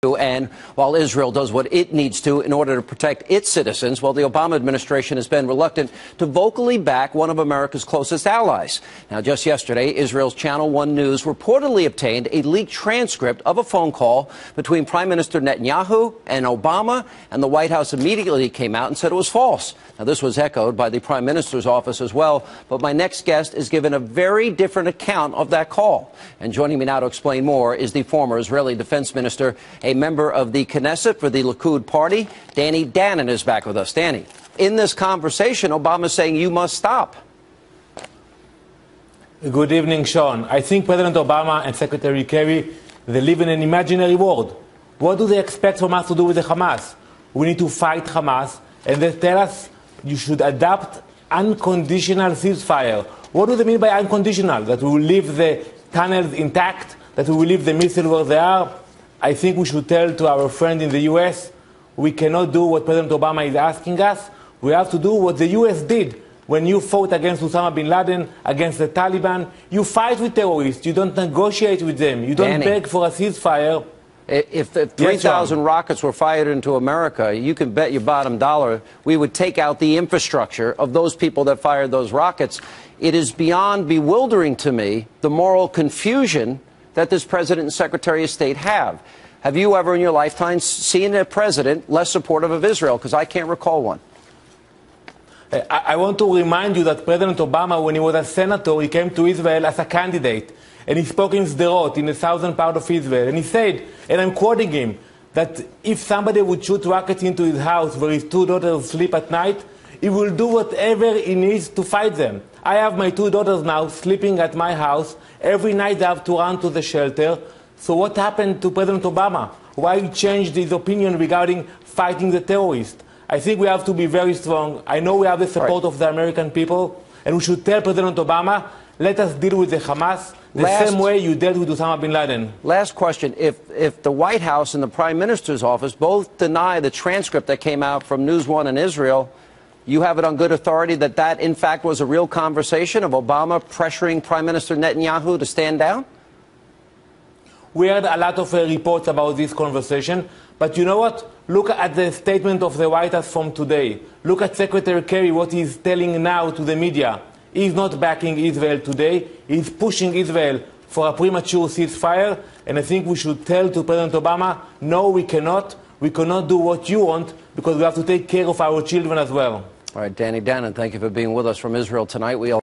And while Israel does what it needs to in order to protect its citizens, well, the Obama administration has been reluctant to vocally back one of America's closest allies. Now, just yesterday, Israel's Channel 1 News reportedly obtained a leaked transcript of a phone call between Prime Minister Netanyahu and Obama, and the White House immediately came out and said it was false. Now, this was echoed by the Prime Minister's office as well, but my next guest is given a very different account of that call. And joining me now to explain more is the former Israeli Defense Minister, a member of the Knesset for the Likud party. Danon is back with us. Danny, in this conversation, Obama is saying you must stop. Good evening, Sean. I think President Obama and Secretary Kerry, they live in an imaginary world. What do they expect from us to do with the Hamas? We need to fight Hamas, and they tell us you should adopt unconditional ceasefire. What do they mean by unconditional? That we will leave the tunnels intact? That we will leave the missiles where they are? I think we should tell to our friend in the U.S., we cannot do what President Obama is asking us. We have to do what the U.S. did when you fought against Osama bin Laden, against the Taliban. You fight with terrorists. You don't negotiate with them. You don't beg for a ceasefire. If 3,000 rockets were fired into America, you can bet your bottom dollar we would take out the infrastructure of those people that fired those rockets. It is beyond bewildering to me, the moral confusion that this president and secretary of state have. Have you ever in your lifetime seen a president less supportive of Israel? Because I can't recall one. I want to remind you that President Obama, when he was a senator, he came to Israel as a candidate. And he spoke in Sderot, in the southern part of Israel. And he said, and I'm quoting him, that if somebody would shoot rockets into his house where his two daughters sleep at night, he will do whatever he needs to fight them. I have my two daughters now sleeping at my house. Every night they have to run to the shelter. So what happened to President Obama? Why he changed his opinion regarding fighting the terrorists? I think we have to be very strong. I know we have the support of the American people, and we should tell President Obama, let us deal with the Hamas the same way you dealt with Osama bin Laden. Last question. If the White House and the Prime Minister's office both deny the transcript that came out from News One in Israel, you have it on good authority that in fact was a real conversation of Obama pressuring Prime Minister Netanyahu to stand down? We heard a lot of reports about this conversation, but you know what? Look at the statement of the White House from today. Look at Secretary Kerry, what he's telling now to the media. He's not backing Israel today. He's pushing Israel for a premature ceasefire, and I think we should tell to President Obama, no, we cannot. We cannot do what you want because we have to take care of our children as well. All right, Danon, thank you for being with us from Israel tonight.